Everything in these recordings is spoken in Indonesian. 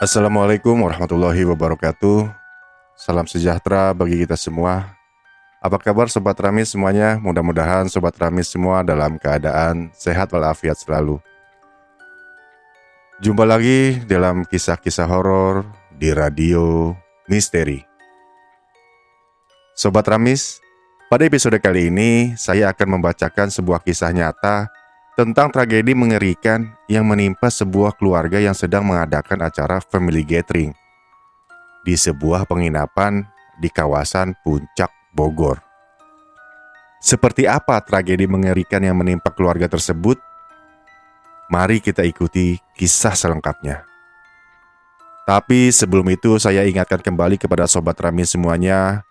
Assalamualaikum warahmatullahi wabarakatuh. Salam sejahtera bagi kita semua. Apa kabar Sobat Ramis semuanya? Mudah-mudahan Sobat Ramis semua dalam keadaan sehat walafiat selalu. Jumpa lagi dalam kisah-kisah horor di Radio Misteri. Sobat Ramis, pada episode kali ini saya akan membacakan sebuah kisah nyata tentang tragedi mengerikan yang menimpa sebuah keluarga yang sedang mengadakan acara family gathering di sebuah penginapan di kawasan Puncak, Bogor. Seperti apa tragedi mengerikan yang menimpa keluarga tersebut? Mari kita ikuti kisah selengkapnya. Tapi sebelum itu saya ingatkan kembali kepada Sobat Rami semuanya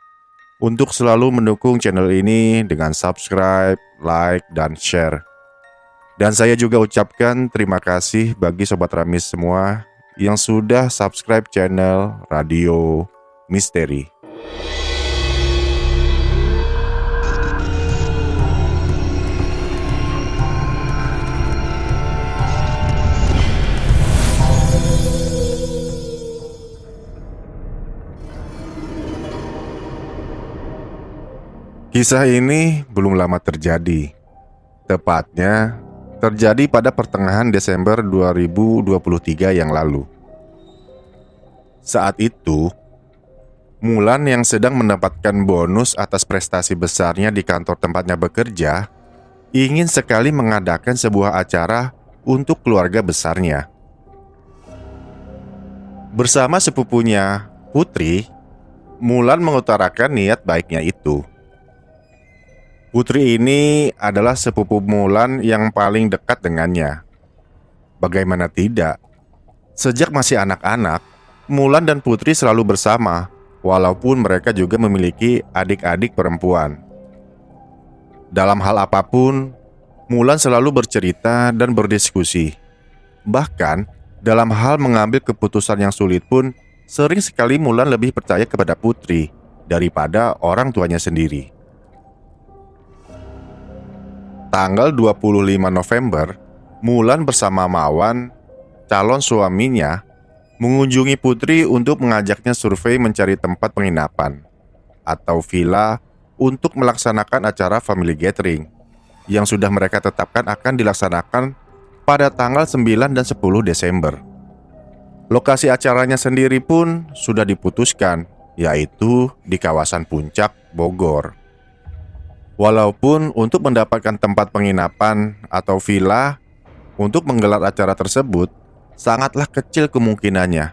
untuk selalu mendukung channel ini dengan subscribe, like, dan share. Dan saya juga ucapkan terima kasih bagi Sobat Ramis semua yang sudah subscribe channel Radio Misteri. Kisah ini belum lama terjadi. Tepatnya terjadi pada pertengahan Desember 2023 yang lalu. Saat itu, Mulan yang sedang mendapatkan bonus atas prestasi besarnya di kantor tempatnya bekerja, ingin sekali mengadakan sebuah acara untuk keluarga besarnya. Bersama sepupunya, Putri, Mulan mengutarakan niat baiknya itu. Putri ini adalah sepupu Mulan yang paling dekat dengannya. Bagaimana tidak? Sejak masih anak-anak, Mulan dan Putri selalu bersama, walaupun mereka juga memiliki adik-adik perempuan. Dalam hal apapun, Mulan selalu bercerita dan berdiskusi. Bahkan, dalam hal mengambil keputusan yang sulit pun, sering sekali Mulan lebih percaya kepada Putri daripada orang tuanya sendiri. Tanggal 25 November, Mulan bersama Mawan, calon suaminya, mengunjungi Putri untuk mengajaknya survei mencari tempat penginapan atau villa untuk melaksanakan acara family gathering yang sudah mereka tetapkan akan dilaksanakan pada tanggal 9 dan 10 Desember. Lokasi acaranya sendiri pun sudah diputuskan, yaitu di kawasan Puncak, Bogor. Walaupun untuk mendapatkan tempat penginapan atau villa untuk menggelar acara tersebut sangatlah kecil kemungkinannya.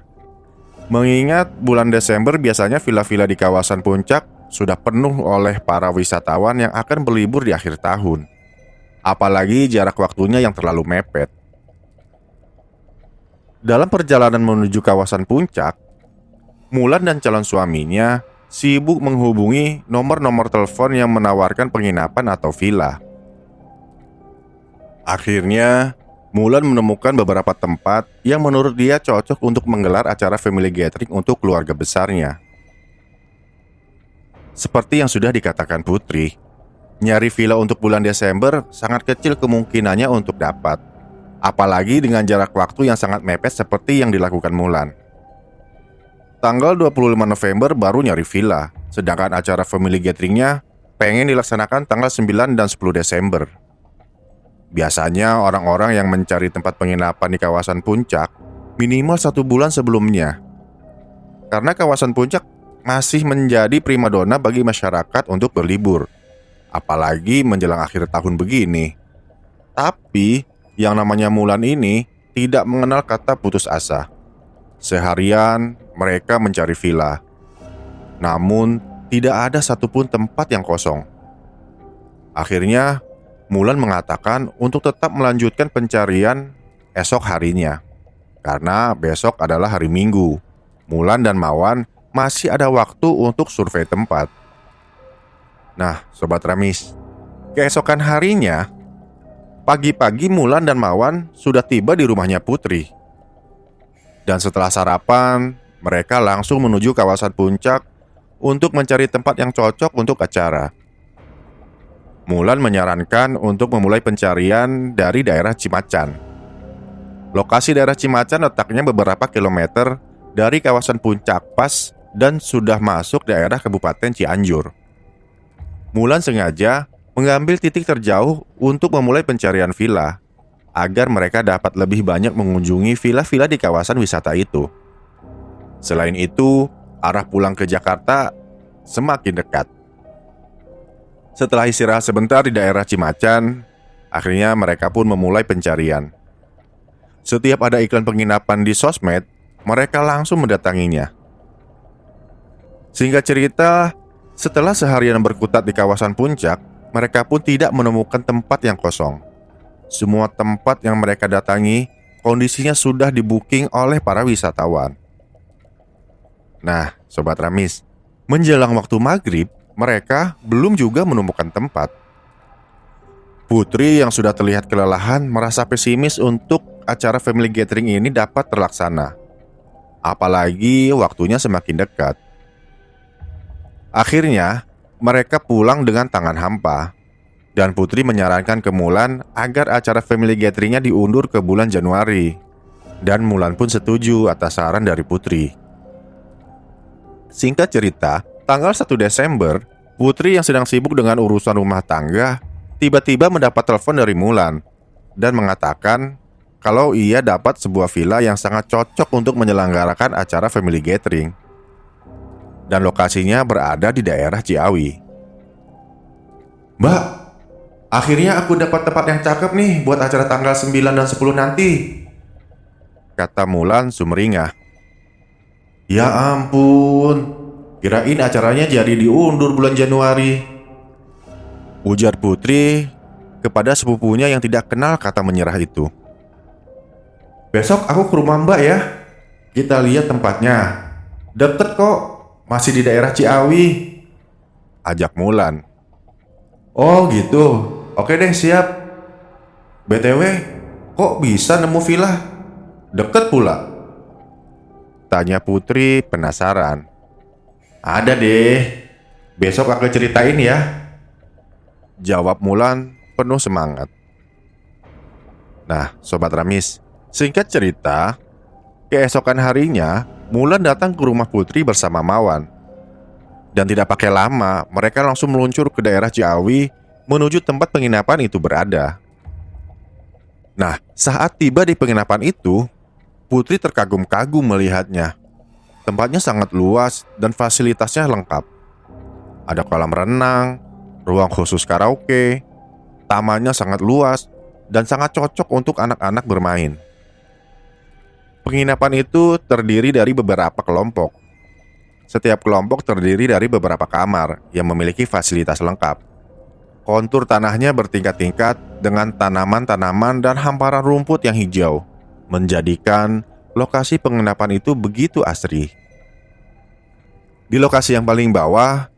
Mengingat bulan Desember biasanya villa-villa di kawasan Puncak sudah penuh oleh para wisatawan yang akan berlibur di akhir tahun. Apalagi jarak waktunya yang terlalu mepet. Dalam perjalanan menuju kawasan Puncak, Mulan dan calon suaminya sibuk menghubungi nomor-nomor telepon yang menawarkan penginapan atau villa. Akhirnya, Mulan menemukan beberapa tempat yang menurut dia cocok untuk menggelar acara family gathering untuk keluarga besarnya. Seperti yang sudah dikatakan Putri, nyari villa untuk bulan Desember sangat kecil kemungkinannya untuk dapat. Apalagi dengan jarak waktu yang sangat mepet seperti yang dilakukan Mulan. Tanggal 25 November baru nyari villa, sedangkan acara family gatheringnya pengen dilaksanakan tanggal 9 dan 10 Desember. Biasanya orang-orang yang mencari tempat penginapan di kawasan Puncak minimal 1 bulan sebelumnya. Karena kawasan Puncak masih menjadi primadona bagi masyarakat untuk berlibur, apalagi menjelang akhir tahun begini. Tapi yang namanya Mulan ini tidak mengenal kata putus asa. Seharian mereka mencari villa, namun tidak ada satupun tempat yang kosong. Akhirnya Mulan mengatakan untuk tetap melanjutkan pencarian esok harinya, karena besok adalah hari Minggu. Mulan dan Mawan masih ada waktu untuk survei tempat. Nah, Sobat Ramis, keesokan harinya, pagi-pagi Mulan dan Mawan sudah tiba di rumahnya Putri. Dan setelah sarapan, mereka langsung menuju kawasan Puncak untuk mencari tempat yang cocok untuk acara. Mulan menyarankan untuk memulai pencarian dari daerah Cimacan. Lokasi daerah Cimacan letaknya beberapa kilometer dari kawasan Puncak Pas dan sudah masuk daerah Kabupaten Cianjur. Mulan sengaja mengambil titik terjauh untuk memulai pencarian villa, agar mereka dapat lebih banyak mengunjungi villa-villa di kawasan wisata itu. Selain itu, arah pulang ke Jakarta semakin dekat. Setelah istirahat sebentar di daerah Cimacan, akhirnya mereka pun memulai pencarian. Setiap ada iklan penginapan di sosmed, mereka langsung mendatanginya. Singkat cerita, setelah seharian berkutat di kawasan puncak, mereka pun tidak menemukan tempat yang kosong. Semua tempat yang mereka datangi, kondisinya sudah di-booking oleh para wisatawan. Nah, Sobat Ramis, menjelang waktu maghrib, mereka belum juga menemukan tempat. Putri yang sudah terlihat kelelahan merasa pesimis untuk acara family gathering ini dapat terlaksana. Apalagi waktunya semakin dekat. Akhirnya, mereka pulang dengan tangan hampa. Dan Putri menyarankan ke Mulan agar acara family gatheringnya diundur ke bulan Januari. Dan Mulan pun setuju atas saran dari Putri. Singkat cerita, tanggal 1 Desember, Putri yang sedang sibuk dengan urusan rumah tangga tiba-tiba mendapat telepon dari Mulan dan mengatakan kalau ia dapat sebuah villa yang sangat cocok untuk menyelenggarakan acara family gathering. Dan lokasinya berada di daerah Ciawi. "Mbak, akhirnya aku dapat tempat yang cakep nih buat acara tanggal 9 dan 10 nanti," kata Mulan sumringah. "Ya ampun, kirain acaranya jadi diundur bulan Januari," ujar Putri kepada sepupunya yang tidak kenal kata menyerah itu. "Besok aku ke rumah Mbak ya. Kita lihat tempatnya. Deket kok, masih di daerah Ciawi," ajak Mulan. "Oh gitu, oke deh siap. BTW, kok bisa nemu villa? Deket pula?" tanya Putri penasaran. "Ada deh, besok aku ceritain ya," jawab Mulan penuh semangat. Nah, Sobat Ramis, singkat cerita, keesokan harinya Mulan datang ke rumah Putri bersama Mawan. Dan tidak pakai lama, mereka langsung meluncur ke daerah Ciawi menuju tempat penginapan itu berada. Nah, saat tiba di penginapan itu, Putri terkagum-kagum melihatnya. Tempatnya sangat luas dan fasilitasnya lengkap. Ada kolam renang, ruang khusus karaoke, tamannya sangat luas dan sangat cocok untuk anak-anak bermain. Penginapan itu terdiri dari beberapa kelompok. Setiap kelompok terdiri dari beberapa kamar yang memiliki fasilitas lengkap. Kontur tanahnya bertingkat-tingkat dengan tanaman-tanaman dan hamparan rumput yang hijau, menjadikan lokasi penginapan itu begitu asri. Di lokasi yang paling bawah,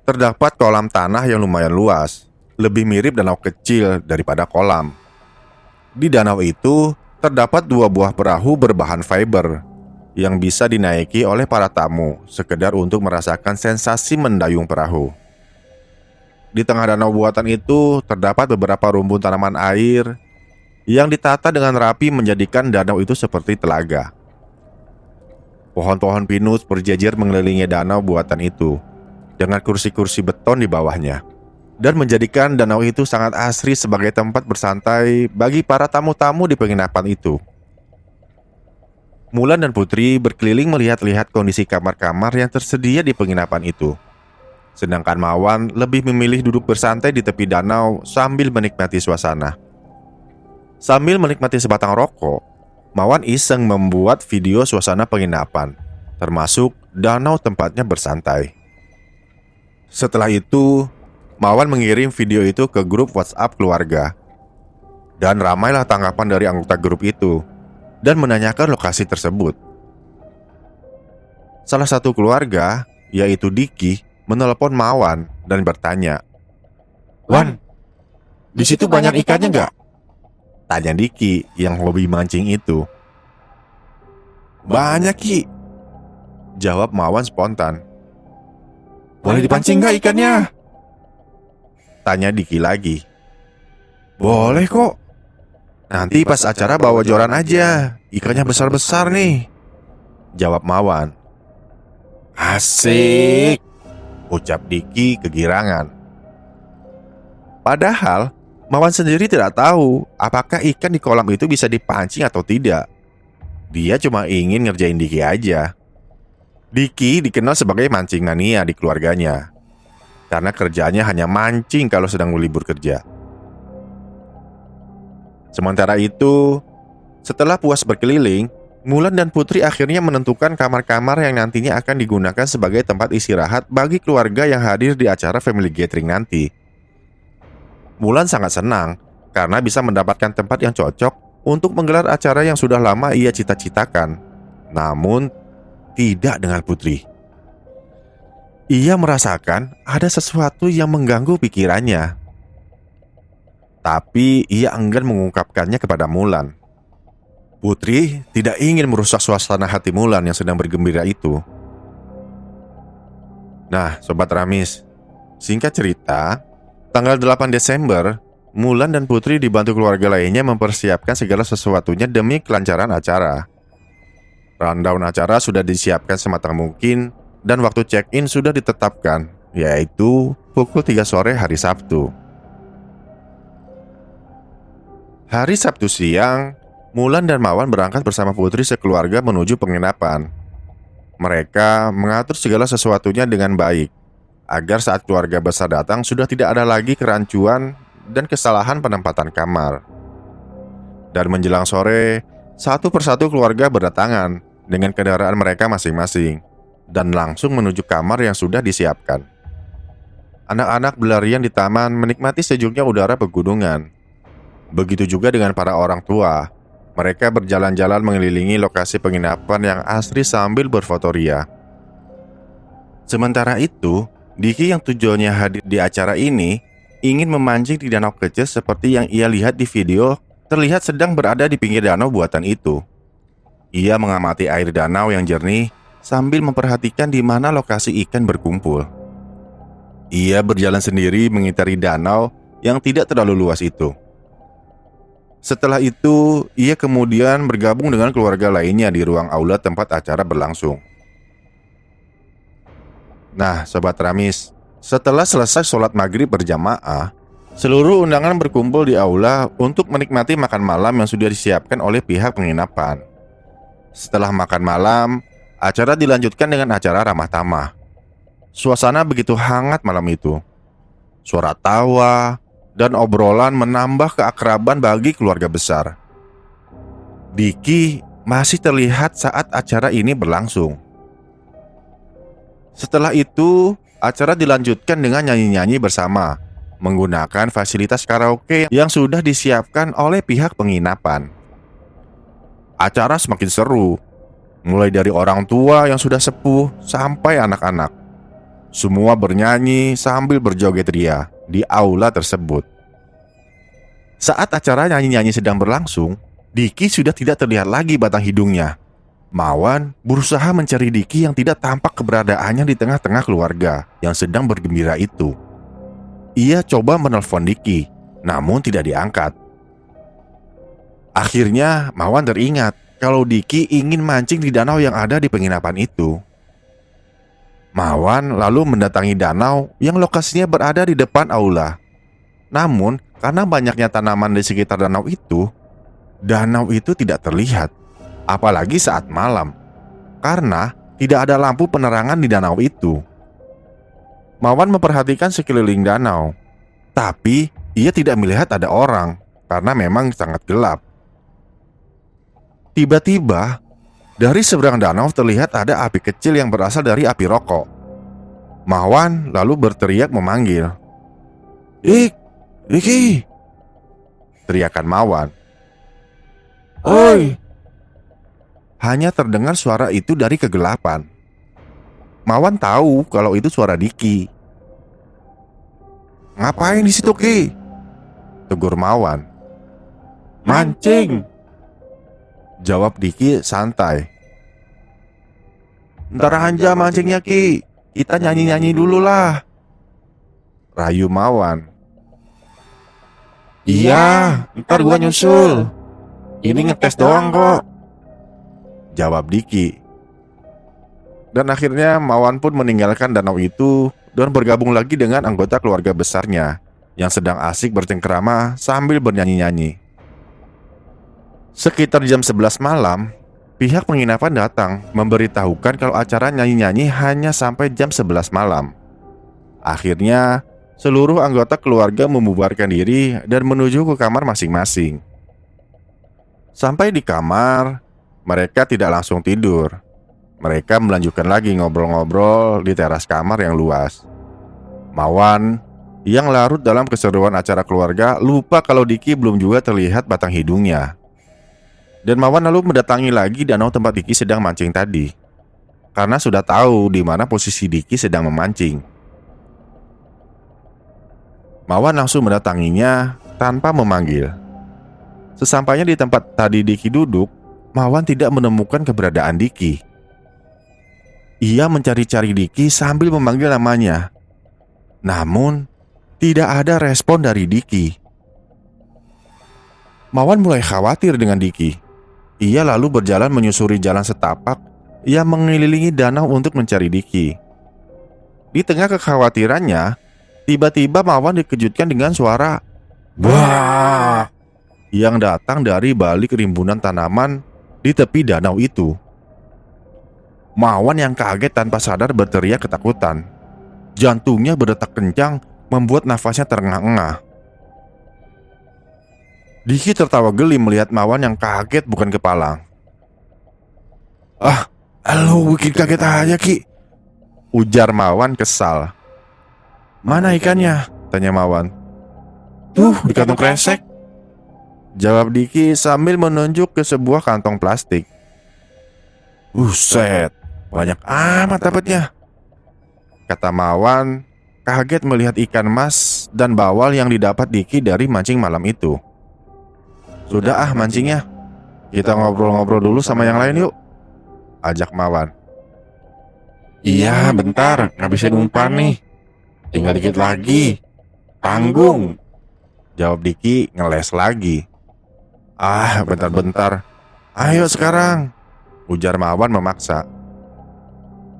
terdapat kolam tanah yang lumayan luas, lebih mirip danau kecil daripada kolam. Di danau itu, terdapat 2 buah perahu berbahan fiber yang bisa dinaiki oleh para tamu sekedar untuk merasakan sensasi mendayung perahu. Di tengah danau buatan itu terdapat beberapa rumpun tanaman air yang ditata dengan rapi menjadikan danau itu seperti telaga. Pohon-pohon pinus berjejer mengelilingi danau buatan itu dengan kursi-kursi beton di bawahnya dan menjadikan danau itu sangat asri sebagai tempat bersantai bagi para tamu-tamu di penginapan itu. Mulan dan Putri berkeliling melihat-lihat kondisi kamar-kamar yang tersedia di penginapan itu. Sedangkan Mawan lebih memilih duduk bersantai di tepi danau sambil menikmati suasana. Sambil menikmati sebatang rokok, Mawan iseng membuat video suasana penginapan, termasuk danau tempatnya bersantai. Setelah itu, Mawan mengirim video itu ke grup WhatsApp keluarga. Dan ramailah tanggapan dari anggota grup itu dan menanyakan lokasi tersebut. Salah satu keluarga, yaitu Diki, menelepon Mawan dan bertanya, "Wan, di situ banyak ikannya nggak?" tanya Diki yang hobi mancing itu. "Banyak Ki," jawab Mawan spontan. Boleh dipancing nggak ikannya? Tanya Diki lagi. Boleh kok. Nanti pas acara bawa joran aja. Ikannya besar-besar nih, jawab Mawan. Asik, ucap Diki kegirangan. Padahal Mawan sendiri tidak tahu apakah ikan di kolam itu bisa dipancing atau tidak. Dia cuma ingin ngerjain Diki aja. Diki dikenal sebagai mancing mania di keluarganya, karena kerjaannya hanya mancing kalau sedang libur kerja. Sementara itu, setelah puas berkeliling, Mulan dan Putri akhirnya menentukan kamar-kamar yang nantinya akan digunakan sebagai tempat istirahat bagi keluarga yang hadir di acara family gathering nanti. Mulan sangat senang karena bisa mendapatkan tempat yang cocok untuk menggelar acara yang sudah lama ia cita-citakan. Namun, tidak dengan Putri. Ia merasakan ada sesuatu yang mengganggu pikirannya. Tapi ia enggan mengungkapkannya kepada Mulan. Putri tidak ingin merusak suasana hati Mulan yang sedang bergembira itu. Nah, Sobat Ramis, singkat cerita, tanggal 8 Desember, Mulan dan Putri dibantu keluarga lainnya mempersiapkan segala sesuatunya demi kelancaran acara. Rundown acara sudah disiapkan sematang mungkin dan waktu check-in sudah ditetapkan, yaitu pukul 3 sore hari Sabtu. Hari Sabtu siang, Mulan dan Mawan berangkat bersama Putri sekeluarga menuju penginapan. Mereka mengatur segala sesuatunya dengan baik, agar saat keluarga besar datang sudah tidak ada lagi kerancuan dan kesalahan penempatan kamar. Dan menjelang sore, satu persatu keluarga berdatangan dengan kendaraan mereka masing-masing dan langsung menuju kamar yang sudah disiapkan. Anak-anak berlarian di taman menikmati sejuknya udara pegunungan. Begitu juga dengan para orang tua. Mereka berjalan-jalan mengelilingi lokasi penginapan yang asri sambil berfotoria. Sementara itu, Diki yang tujuannya hadir di acara ini ingin memancing di danau kecil seperti yang ia lihat di video, terlihat sedang berada di pinggir danau buatan itu. Ia mengamati air danau yang jernih sambil memperhatikan di mana lokasi ikan berkumpul. Ia berjalan sendiri mengitari danau yang tidak terlalu luas itu. Setelah itu, ia kemudian bergabung dengan keluarga lainnya di ruang aula tempat acara berlangsung. Nah, Sobat Ramis, setelah selesai sholat maghrib berjamaah, seluruh undangan berkumpul di aula untuk menikmati makan malam yang sudah disiapkan oleh pihak penginapan. Setelah makan malam, acara dilanjutkan dengan acara ramah tamah. Suasana begitu hangat malam itu. Suara tawa dan obrolan menambah keakraban bagi keluarga besar. Diki masih terlihat saat acara ini berlangsung. Setelah itu, acara dilanjutkan dengan nyanyi-nyanyi bersama, menggunakan fasilitas karaoke yang sudah disiapkan oleh pihak penginapan. Acara semakin seru, mulai dari orang tua yang sudah sepuh sampai anak-anak. Semua bernyanyi sambil berjoget ria di aula tersebut. Saat acara nyanyi-nyanyi sedang berlangsung, Diki sudah tidak terlihat lagi batang hidungnya. Mawan berusaha mencari Diki yang tidak tampak keberadaannya di tengah-tengah keluarga yang sedang bergembira itu. Ia coba menelpon Diki, namun tidak diangkat. Akhirnya Mawan teringat kalau Diki ingin mancing di danau yang ada di penginapan itu. Mawan lalu mendatangi danau yang lokasinya berada di depan aula. Namun, karena banyaknya tanaman di sekitar danau itu tidak terlihat, apalagi saat malam, karena tidak ada lampu penerangan di danau itu. Mawan memperhatikan sekeliling danau, tapi ia tidak melihat ada orang karena memang sangat gelap. Tiba-tiba, dari seberang danau terlihat ada api kecil yang berasal dari api rokok. Mawan lalu berteriak memanggil, Diki! Teriakan Mawan. Oi! Hanya terdengar suara itu dari kegelapan. Mawan tahu kalau itu suara Diki. Ngapain di situ, Ki? Tegur Mawan. Mancing! Jawab Diki santai. Ntar aja mancingnya, Ki. Kita nyanyi-nyanyi dulu lah, rayu Mawan. Iya, ntar gua nyusul. Ini ngetes doang kok, jawab Diki. Dan akhirnya Mawan pun meninggalkan danau itu dan bergabung lagi dengan anggota keluarga besarnya yang sedang asik bercengkerama sambil bernyanyi-nyanyi. Sekitar jam 11 malam, pihak penginapan datang memberitahukan kalau acara nyanyi-nyanyi hanya sampai jam 11 malam. Akhirnya, seluruh anggota keluarga membubarkan diri dan menuju ke kamar masing-masing. Sampai di kamar, mereka tidak langsung tidur. Mereka melanjutkan lagi ngobrol-ngobrol di teras kamar yang luas. Mawan, yang larut dalam keseruan acara keluarga, lupa kalau Diki belum juga terlihat batang hidungnya. Dan Mawan lalu mendatangi lagi danau tempat Diki sedang mancing tadi, karena sudah tahu di mana posisi Diki sedang memancing. Mawan langsung mendatanginya tanpa memanggil. Sesampainya di tempat tadi Diki duduk, Mawan tidak menemukan keberadaan Diki. Ia mencari-cari Diki sambil memanggil namanya. Namun, tidak ada respon dari Diki. Mawan mulai khawatir dengan Diki. Ia lalu berjalan menyusuri jalan setapak yang mengelilingi danau untuk mencari Diki. Di tengah kekhawatirannya, tiba-tiba Mawan dikejutkan dengan suara "Wah!" yang datang dari balik rimbunan tanaman di tepi danau itu. Mawan yang kaget tanpa sadar berteriak ketakutan. Jantungnya berdetak kencang, membuat nafasnya terengah-engah. Diki tertawa geli melihat Mawan yang kaget bukan kepalang. "Ah, lu bikin kaget aja, Ki," ujar Mawan kesal. "Mana ikannya?" tanya Mawan. "Tuh, di kantong kresek," jawab Diki sambil menunjuk ke sebuah kantong plastik. "Buset, banyak amat dapatnya," kata Mawan, kaget melihat ikan mas dan bawal yang didapat Diki dari mancing malam itu. "Sudah mancingnya, kita ngobrol-ngobrol dulu sama yang lain yuk," ajak Mawan. "Iya, bentar, ngabisin umpan nih. Tinggal dikit lagi. Tanggung," jawab Diki ngeles lagi. Bentar-bentar. "Ayo sekarang," ujar Mawan memaksa.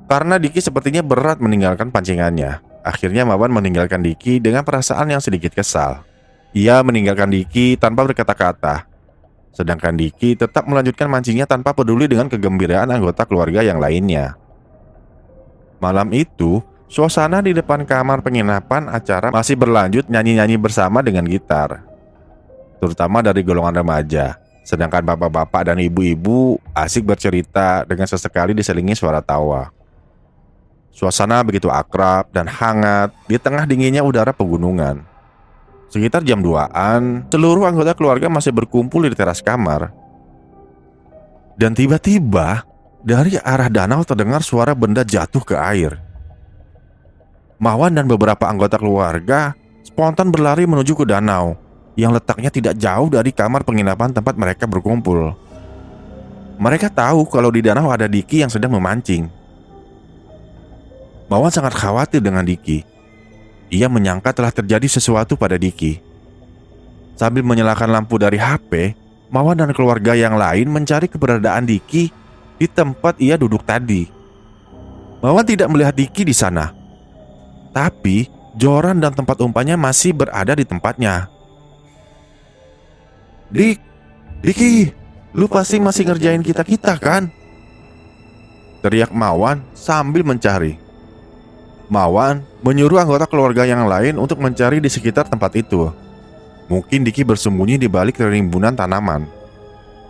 Karena Diki sepertinya berat meninggalkan pancingannya, akhirnya Mawan meninggalkan Diki dengan perasaan yang sedikit kesal. Ia meninggalkan Diki tanpa berkata-kata, sedangkan Diki tetap melanjutkan mancingnya tanpa peduli dengan kegembiraan anggota keluarga yang lainnya. Malam itu, suasana di depan kamar penginapan acara masih berlanjut nyanyi-nyanyi bersama dengan gitar, terutama dari golongan remaja, sedangkan bapak-bapak dan ibu-ibu asik bercerita dengan sesekali diselingi suara tawa. Suasana begitu akrab dan hangat di tengah dinginnya udara pegunungan. Sekitar jam 2-an, seluruh anggota keluarga masih berkumpul di teras kamar. Dan tiba-tiba, dari arah danau terdengar suara benda jatuh ke air. Mawan dan beberapa anggota keluarga spontan berlari menuju ke danau yang letaknya tidak jauh dari kamar penginapan tempat mereka berkumpul. Mereka tahu kalau di danau ada Diki yang sedang memancing. Mawan sangat khawatir dengan Diki. Ia menyangka telah terjadi sesuatu pada Diki. Sambil menyalakan lampu dari HP, Mawan dan keluarga yang lain mencari keberadaan Diki di tempat ia duduk tadi. Mawan tidak melihat Diki di sana, tapi joran dan tempat umpannya masih berada di tempatnya. Diki, lu pasti masih ngerjain kita kan?" teriak Mawan sambil mencari. Mawan menyuruh anggota keluarga yang lain untuk mencari di sekitar tempat itu. Mungkin Diki bersembunyi di balik rimbunan tanaman.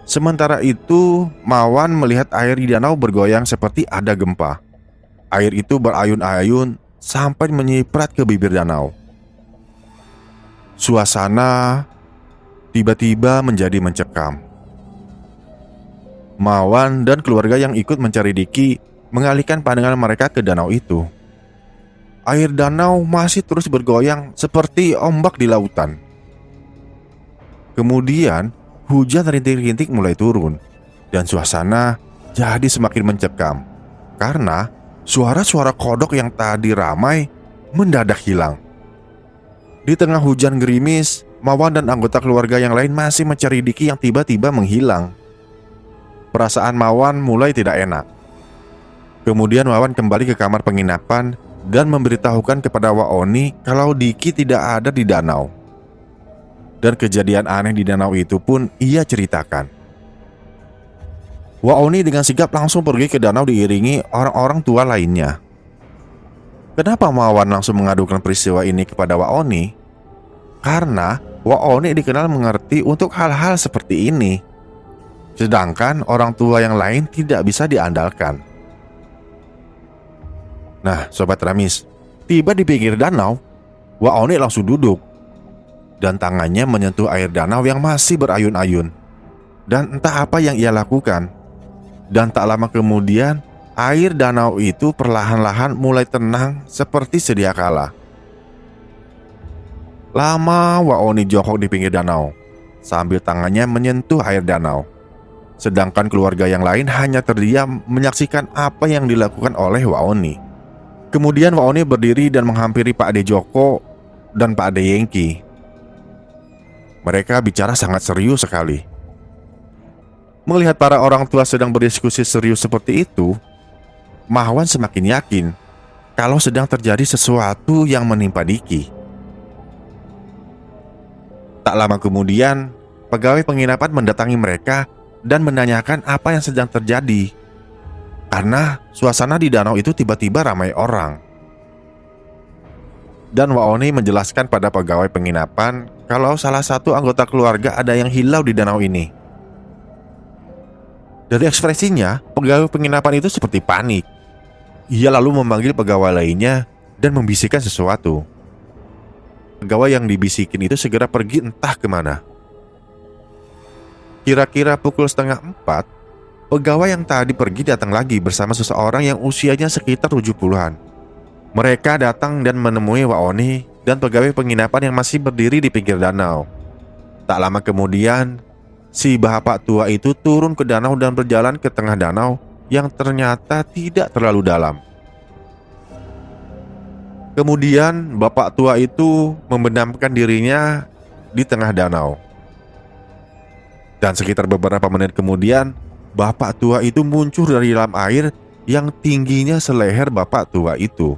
Sementara itu, Mawan melihat air di danau bergoyang seperti ada gempa. Air itu berayun-ayun sampai menyiprat ke bibir danau. Suasana tiba-tiba menjadi mencekam. Mawan dan keluarga yang ikut mencari Diki mengalihkan pandangan mereka ke danau itu. Air danau masih terus bergoyang seperti ombak di lautan. Kemudian, hujan rintik-rintik mulai turun dan suasana jadi semakin mencekam karena suara-suara kodok yang tadi ramai mendadak hilang. Di tengah hujan gerimis, Mawan dan anggota keluarga yang lain masih mencari Diki yang tiba-tiba menghilang. Perasaan Mawan mulai tidak enak. Kemudian Mawan kembali ke kamar penginapan dan memberitahukan kepada Waoni kalau Diki tidak ada di danau. Dan kejadian aneh di danau itu pun ia ceritakan. Waoni dengan sigap langsung pergi ke danau diiringi orang-orang tua lainnya. Kenapa Mawan langsung mengadukan peristiwa ini kepada Waoni? Karena Waoni dikenal mengerti untuk hal-hal seperti ini. Sedangkan orang tua yang lain tidak bisa diandalkan. Nah, Sobat Ramis, tiba di pinggir danau, Waoni langsung duduk. Dan tangannya menyentuh air danau yang masih berayun-ayun. Dan entah apa yang ia lakukan. Dan tak lama kemudian, air danau itu perlahan-lahan mulai tenang seperti sedia kala. Lama Waoni jongkok di pinggir danau, sambil tangannya menyentuh air danau. Sedangkan keluarga yang lain hanya terdiam menyaksikan apa yang dilakukan oleh Waoni. Kemudian Waoni berdiri dan menghampiri Pak Ade Joko dan Pak Ade Yengki. Mereka bicara sangat serius sekali. Melihat para orang tua sedang berdiskusi serius seperti itu, Mawan semakin yakin kalau sedang terjadi sesuatu yang menimpa Diki. Tak lama kemudian, pegawai penginapan mendatangi mereka dan menanyakan apa yang sedang terjadi. Karena suasana di danau itu tiba-tiba ramai orang. Dan Waoni menjelaskan pada pegawai penginapan kalau salah satu anggota keluarga ada yang hilang di danau ini. Dari ekspresinya, pegawai penginapan itu seperti panik. Ia lalu memanggil pegawai lainnya dan membisikkan sesuatu. Pegawai yang dibisikin itu segera pergi entah kemana. Kira-kira pukul 3:30, pegawai yang tadi pergi datang lagi bersama seseorang yang usianya sekitar 70-an. Mereka datang dan menemui Waoni dan pegawai penginapan yang masih berdiri di pinggir danau. Tak lama kemudian, si bapak tua itu turun ke danau dan berjalan ke tengah danau yang ternyata tidak terlalu dalam. Kemudian bapak tua itu membenamkan dirinya di tengah danau. Dan sekitar beberapa menit kemudian, bapak tua itu muncul dari dalam air yang tingginya seleher bapak tua itu.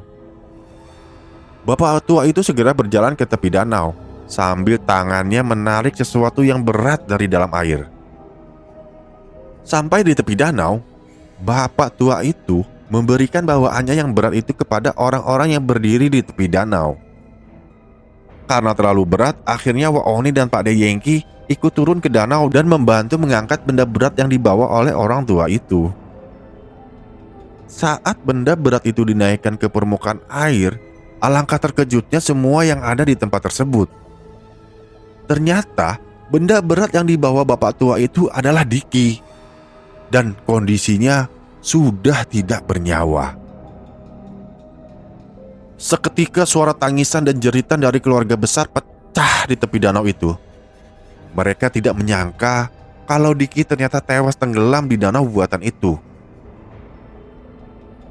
Bapak tua itu segera berjalan ke tepi danau sambil tangannya menarik sesuatu yang berat dari dalam air. Sampai di tepi danau, bapak tua itu memberikan bawaannya yang berat itu kepada orang-orang yang berdiri di tepi danau. Karena terlalu berat, akhirnya Waoni dan Pak De Yengki ikut turun ke danau dan membantu mengangkat benda berat yang dibawa oleh orang tua itu. Saat benda berat itu dinaikkan ke permukaan air, alangkah terkejutnya semua yang ada di tempat tersebut. Ternyata benda berat yang dibawa bapak tua itu adalah Diki. Dan kondisinya sudah tidak bernyawa. Seketika suara tangisan dan jeritan dari keluarga besar pecah di tepi danau itu. Mereka tidak menyangka kalau Diki ternyata tewas tenggelam di danau buatan itu.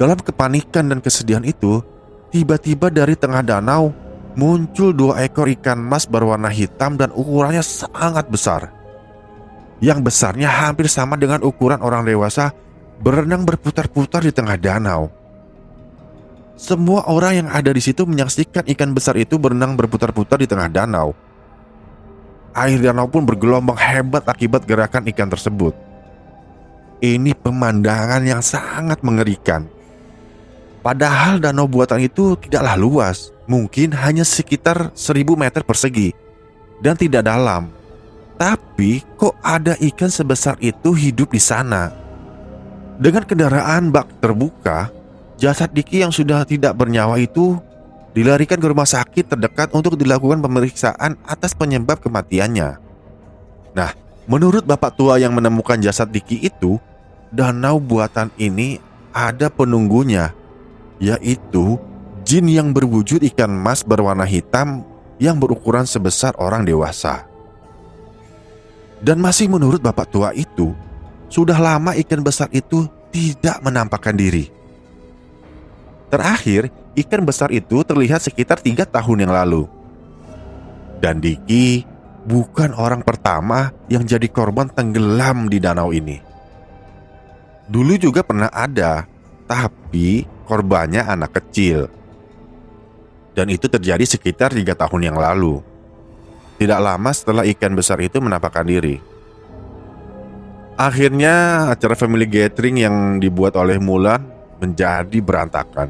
Dalam kepanikan dan kesedihan itu, tiba-tiba dari tengah danau muncul 2 ekor ikan mas berwarna hitam dan ukurannya sangat besar. Yang besarnya hampir sama dengan ukuran orang dewasa berenang berputar-putar di tengah danau. Semua orang yang ada di situ menyaksikan ikan besar itu berenang berputar-putar di tengah danau. Air danau pun bergelombang hebat akibat gerakan ikan tersebut. Ini pemandangan yang sangat mengerikan. Padahal danau buatan itu tidaklah luas, mungkin hanya sekitar 1000 meter persegi dan tidak dalam. Tapi kok ada ikan sebesar itu hidup di sana? Dengan kendaraan bak terbuka, jasad Diki yang sudah tidak bernyawa itu dilarikan ke rumah sakit terdekat untuk dilakukan pemeriksaan atas penyebab kematiannya. Nah, menurut bapak tua yang menemukan jasad Diki itu, danau buatan ini ada penunggunya, yaitu jin yang berwujud ikan mas berwarna hitam yang berukuran sebesar orang dewasa. Dan masih menurut bapak tua itu, sudah lama ikan besar itu tidak menampakkan diri. Terakhir, ikan besar itu terlihat sekitar 3 tahun yang lalu. Dan Diki bukan orang pertama yang jadi korban tenggelam di danau ini. Dulu juga pernah ada, tapi korbannya anak kecil. Dan itu terjadi sekitar 3 tahun yang lalu. Tidak lama setelah ikan besar itu menampakkan diri. Akhirnya acara family gathering yang dibuat oleh Mulan menjadi berantakan.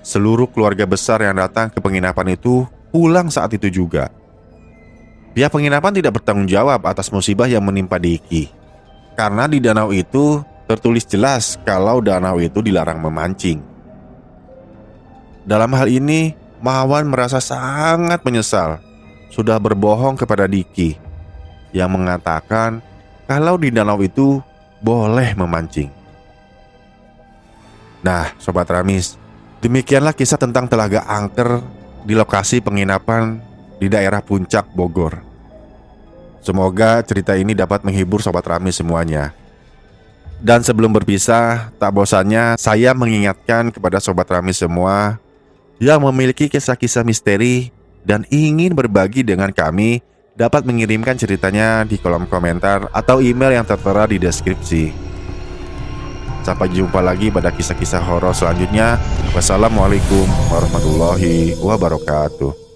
Seluruh keluarga besar yang datang ke penginapan itu pulang saat itu juga. Pihak penginapan tidak bertanggung jawab atas musibah yang menimpa Diki. Karena di danau itu tertulis jelas kalau danau itu dilarang memancing. Dalam hal ini, Mawan merasa sangat menyesal sudah berbohong kepada Diki yang mengatakan kalau di danau itu boleh memancing. Nah, Sobat Ramis, demikianlah kisah tentang Telaga Angker di lokasi penginapan di daerah Puncak, Bogor. Semoga cerita ini dapat menghibur Sobat Ramis semuanya. Dan sebelum berpisah, tak bosannya saya mengingatkan kepada Sobat Ramis semua yang memiliki kisah-kisah misteri dan ingin berbagi dengan kami, dapat mengirimkan ceritanya di kolom komentar atau email yang tertera di deskripsi. Sampai jumpa lagi pada kisah-kisah horor selanjutnya. Wassalamualaikum warahmatullahi wabarakatuh.